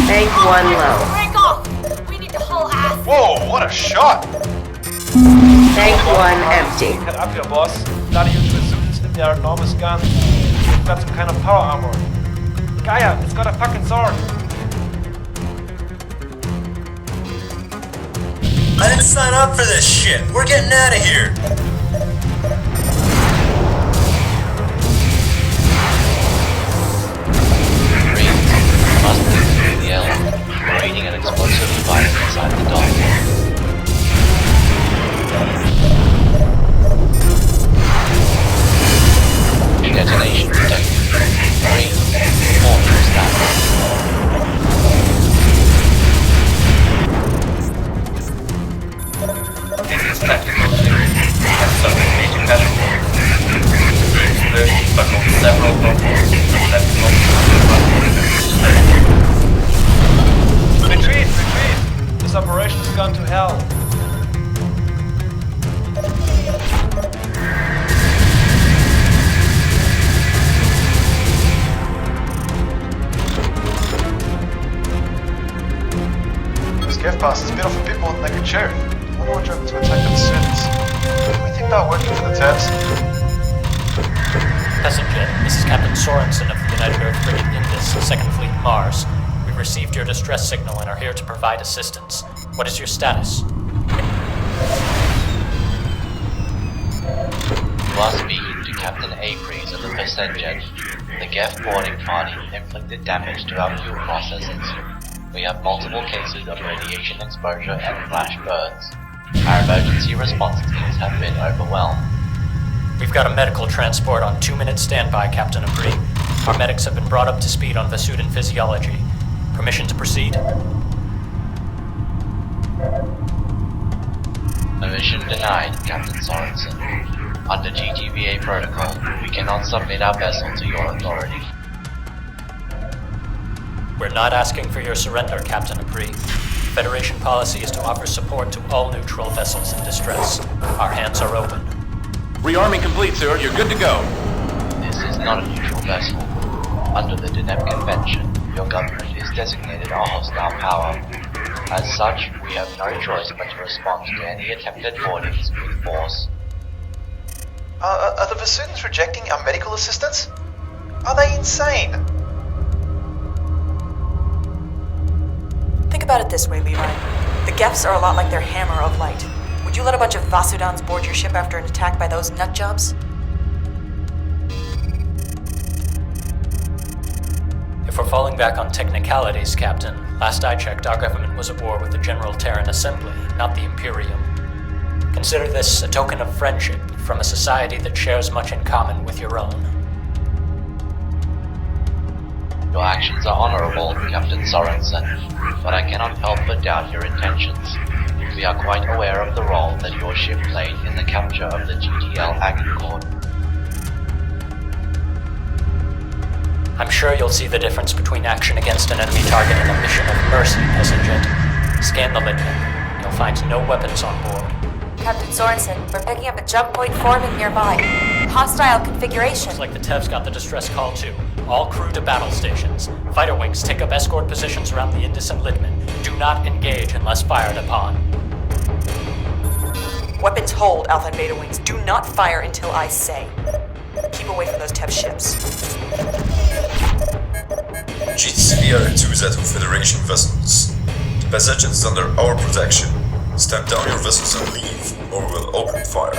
Tank 1 low. Break off! We need to haul ass! Whoa, what a shot! Tank 1 empty. Head up here, boss. Bloody huge Vesuvians in their enormous gun. They've got some kind of power armor. Gaia, it's got a fucking sword! I didn't sign up for this shit. We're getting out of here. Must be through the L, creating an explosive device inside the dock. Detonation detected. 3. Mortar status. This is tactical theory. We have suffered major casualties. Explosion buckled several bombs and left multiple Retreat! Retreat! This operation has gone to hell. This gift pass is built off of people with naked sheriff. I wonder what drove them to attack the students. Do we think they're working for the Tabs? Passenger, this is Captain Sorensen of the United Earth Frigate Indus, 2nd Fleet Mars. We've received your distress signal and are here to provide assistance. What is your status? You are speaking to Captain Aprys of the Passenger. The Geth boarding party inflicted damage to our fuel processors. We have multiple cases of radiation exposure and flash burns. Our emergency response teams have been overwhelmed. We've got a medical transport on 2-minute standby, Captain Apri. Our medics have been brought up to speed on Vasudan physiology. Permission to proceed? Permission denied, Captain Sorensen. Under GTVA protocol, we cannot submit our vessel to your authority. We're not asking for your surrender, Captain Apri. Federation policy is to offer support to all neutral vessels in distress. Our hands are open. Rearming complete, sir. You're good to go. This is not a neutral vessel. Under the Deneb Convention, your government is designated a hostile power. As such, we have no choice but to respond to any attempted boardings with force. Are the Vasudans rejecting our medical assistance? Are they insane? Think about it this way, Levi. The Geths are a lot like their hammer of light. Would you let a bunch of Vasudans board your ship after an attack by those nutjobs? If we're falling back on technicalities, Captain, last I checked, our government was at war with the General Terran Assembly, not the Imperium. Consider this a token of friendship from a society that shares much in common with your own. Your actions are honorable, Captain Sorensen, but I cannot help but doubt your intentions. We are quite aware of the role that your ship played in the capture of the GTL Agincourt. I'm sure you'll see the difference between action against an enemy target and a mission of mercy, Passenger. Scan the Litman. You'll find no weapons on board. Captain Sorensen, we're picking up a jump point forming nearby. Hostile configuration. Looks like the Tev's got the distress call too. All crew to battle stations. Fighter wings take up escort positions around the Indus and Litman. Do not engage unless fired upon. Weapons hold, Alpha and Beta Wings. Do not fire until I say. Keep away from those Tev ships. GTCVR-2 Zatu Federation vessels. The passage is under our protection. Stand down your vessels and leave, or we'll open fire.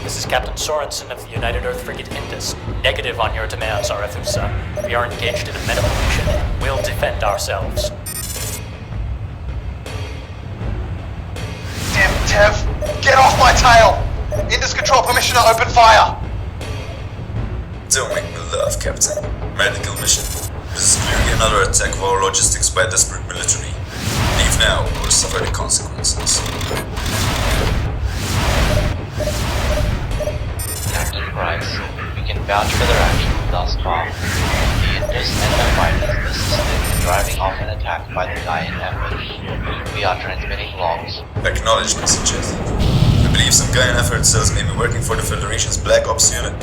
This is Captain Sorensen of the United Earth Frigate Indus. Negative on your demands, Arethusa. We are engaged in a medical mission and will defend ourselves. Damn Tev! Get off my tail! Indus Control, permission to open fire! Don't make me laugh, Captain. Medical mission. This is clearly another attack of our logistics by a desperate military. Leave now, or suffer the consequences. Captain Price, we can vouch for their actions thus far. The Indus and their fighters assisted in driving off an attack by the Gaian effort. We are transmitting logs. Acknowledged, Mr. Jet. I believe some Gaian effort cells may be working for the Federation's Black Ops unit.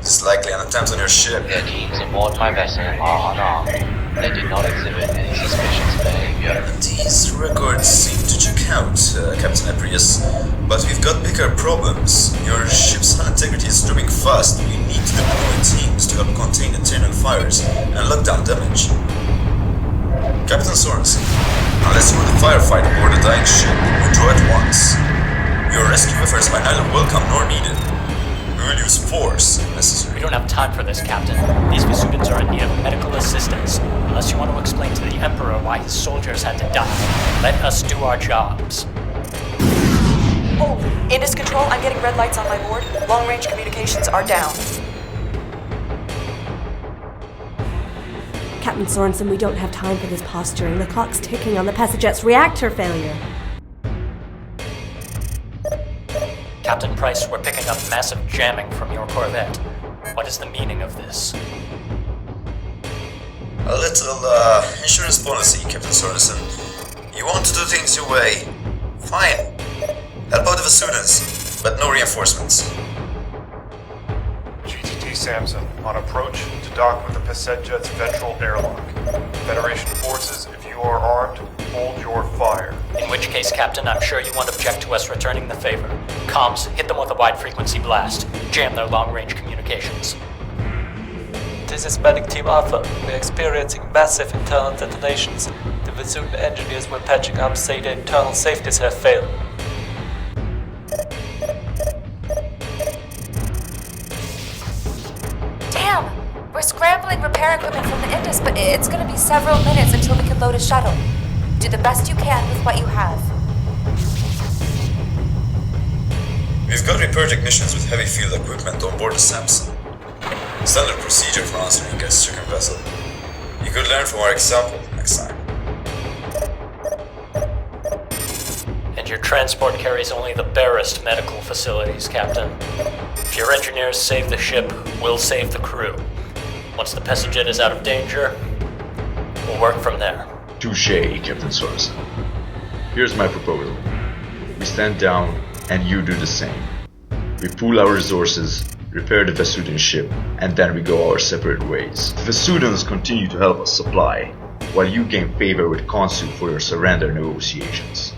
This is likely an attempt on your ship. The teams aboard my vessel are unarmed. They did not exhibit any suspicious behavior. These records seem to check out, Captain Aprius. But we've got bigger problems. Your ship's hull integrity is dropping fast. We need to deploy teams to help contain internal fires and lock down damage. Captain Sorensen, unless you want to firefight aboard a dying ship, withdraw at once. Your rescue efforts are neither welcome nor needed. We will use force if necessary. We don't have time for this, Captain. These Vesudans are in need of medical assistance. Unless you want to explain to the Emperor why his soldiers had to die, let us do our jobs. Oh, Indus Control, I'm getting red lights on my board. Long-range communications are down. Captain Sorensen, we don't have time for this posturing. The clock's ticking on the Passaget's reactor failure. Captain Price, we're picking up massive jamming from your corvette. What is the meaning of this? A little, insurance policy, Captain Sorensen. You want to do things your way? Fine. Help out the Vesudans, but no reinforcements. GTT Samson, on approach to dock with the Passajet's ventral airlock. Federation forces, if you are armed, hold your fire. In which case, Captain, I'm sure you won't object to us returning the favor. Comms, hit them with a wide-frequency blast. Jam their long-range communications. This is Medic Team Alpha. We're experiencing massive internal detonations. The Vesudan engineers we're patching up say the internal safeties have failed. Damn! We're scrambling repair equipment from the Indus, but it's gonna be several minutes until we can load a shuttle. Do the best you can with what you have. We've got repair technicians with heavy field equipment on board the Samson. Standard procedure for answering a gas-stricken vessel. You could learn from our example next time. And your transport carries only the barest medical facilities, Captain. If your engineers save the ship, we'll save the crew. Once the Passaget is out of danger, we'll work from there. Touché, Captain Sorensen. Here's my proposal. We stand down, and you do the same. We pool our resources, repair the Vesudan ship, and then we go our separate ways. The Vesudans continue to help us supply, while you gain favor with Khonsu for your surrender negotiations.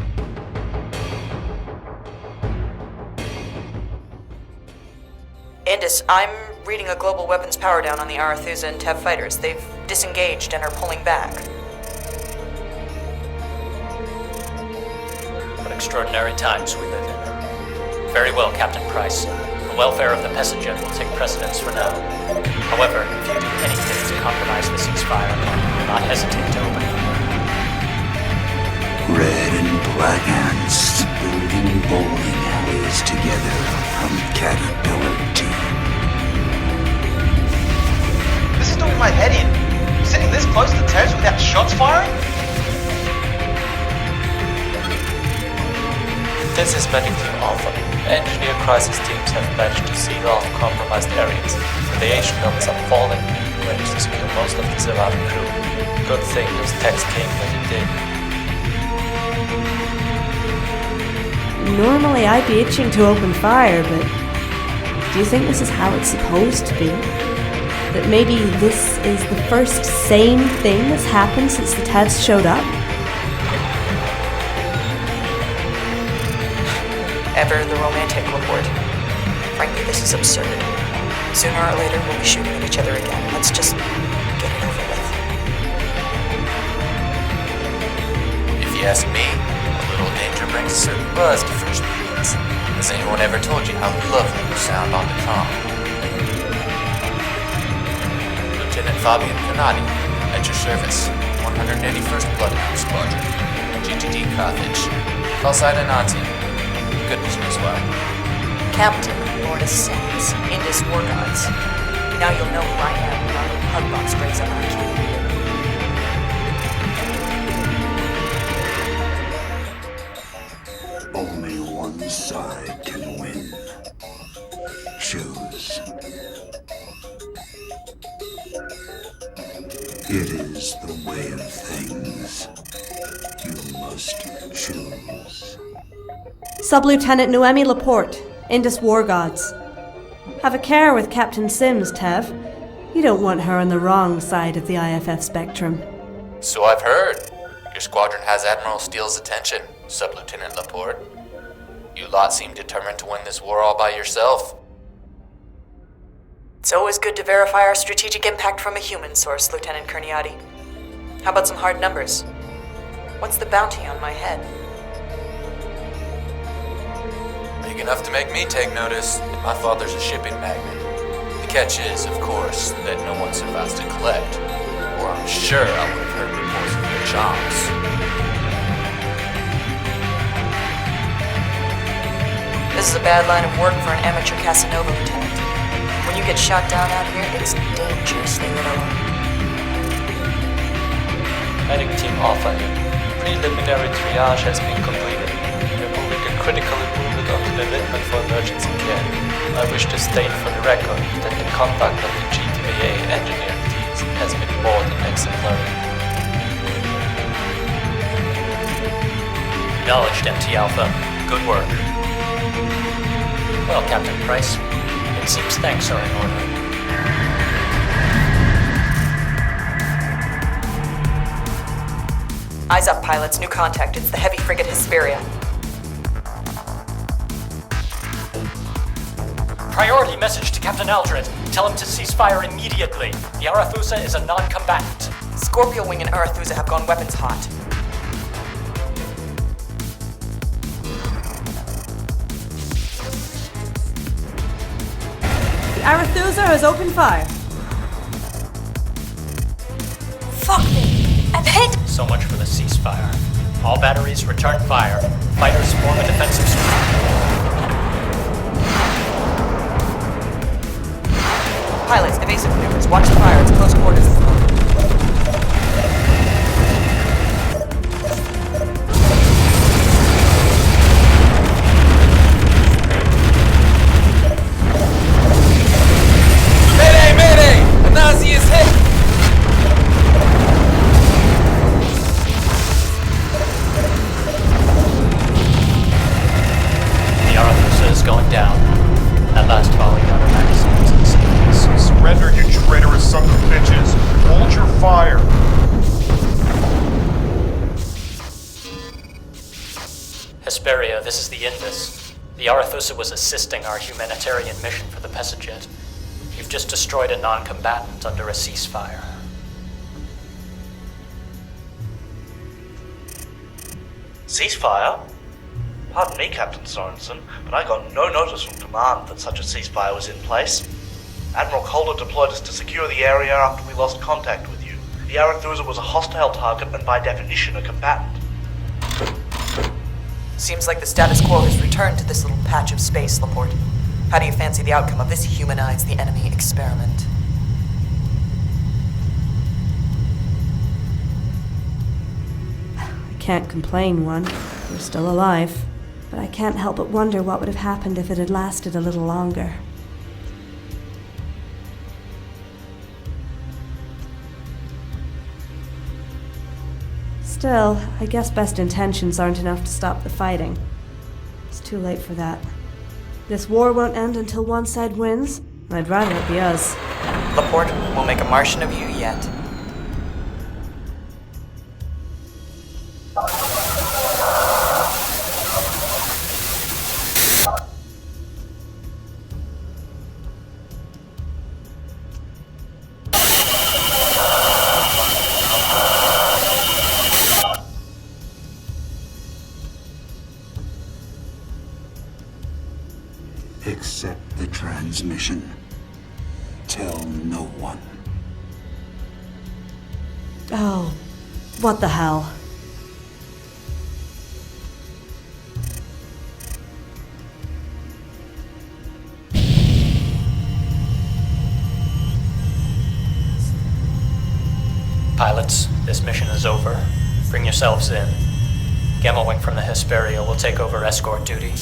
Indus, I'm reading a global weapons power down on the Arethusa and Tev fighters. They've disengaged and are pulling back. What extraordinary times we live in. Very well, Captain Price. The welfare of the Passaget will take precedence for now. However, if you do anything to compromise the ceasefire, do not hesitate to open fire. Red and black ants building bowling alleys together from Caterpillar Team. This is doing my head in. Sitting this close to Tevs without shots firing? This is Medic Team Alpha. Engineer crisis teams have managed to seal off compromised areas. Radiation levels are falling. We managed to secure most of the surviving crew. Good thing those techs came when they did. Normally I'd be itching to open fire, but do you think this is how it's supposed to be? That maybe this is the first sane thing that's happened since the Tevs showed up? Ever the romantic report. Frankly, this is absurd. Sooner or later, we'll be shooting at each other again. Let's just get it over with. If you ask me, a little danger brings a certain buzz to first meetings. Has anyone ever told you how lovely you sound on the comm? Lieutenant Fabian Kanadi, at your service. 181st Bloodhound Squadron. GTD Carthage. Call sign Anansi. Good mission as well. Captain Mortis Sands, Indus War Gods. Now you'll know who I am when our little hug box breaks up on cue. Only one side can win. Choose. It is the way of things. You must choose. Sub-Lieutenant Noemi Laporte, Indus War Gods. Have a care with Captain Sims, Tev. You don't want her on the wrong side of the IFF spectrum. So I've heard. Your squadron has Admiral Steele's attention, Sub-Lieutenant Laporte. You lot seem determined to win this war all by yourself. It's always good to verify our strategic impact from a human source, Lieutenant Kerniati. How about some hard numbers? What's the bounty on my head? Big enough to make me take notice. My father's a shipping magnate. The catch is, of course, that no one survives to collect, or I'm sure I would have heard reports of your charms. This is a bad line of work for an amateur Casanova, Lieutenant. When you get shot down out here, it's dangerously little. Heading Team Alpha here. Preliminary triage has been completed. Removing a critically wounded onto the Littman for emergency care. I wish to state for the record that the conduct of the GTVA engineering teams has been more than exemplary. Acknowledged, MT Alpha. Good work. Well, Captain Price, it seems thanks are in order. Eyes up, pilots. New contact. It's the heavy frigate Hesperia. Priority message to Captain Aldred. Tell him to cease fire immediately. The Arethusa is a non-combatant. Scorpio Wing and Arethusa have gone weapons hot. The Arethusa has opened fire. Fuck me! I'm hit! So much for the ceasefire. All batteries return fire. Fighters form a defensive screen. Pilots, evasive maneuvers. Watch the fire. It's close quarters. Mayday! Mayday! A Nazi is hit! The Arethusa is going down. At last volley out of magazines and safeties. Surrender, you traitorous sons of bitches! Hold your fire! Hesperia, this is the Indus. The Arethusa was assisting our humanitarian mission for the Pessajet. You've just destroyed a non-combatant under a ceasefire. Ceasefire? Pardon me, Captain Sorensen, but I got no notice from command that such a ceasefire was in place. Admiral Calder deployed us to secure the area after we lost contact with you. The Arethusa was a hostile target and by definition a combatant. Seems like the status quo has returned to this little patch of space, Laporte. How do you fancy the outcome of this humanize the enemy experiment? I can't complain, one. We're still alive. But I can't help but wonder what would have happened if it had lasted a little longer. Still, I guess best intentions aren't enough to stop the fighting. It's too late for that. This war won't end until one side wins, and I'd rather it be us. Laporte, we'll make a Martian of you yet. Accept the transmission. Tell no one. Oh, what the hell? Pilots, this mission is over. Bring yourselves in. Gamma Wing from the Hesperia will take over escort duty.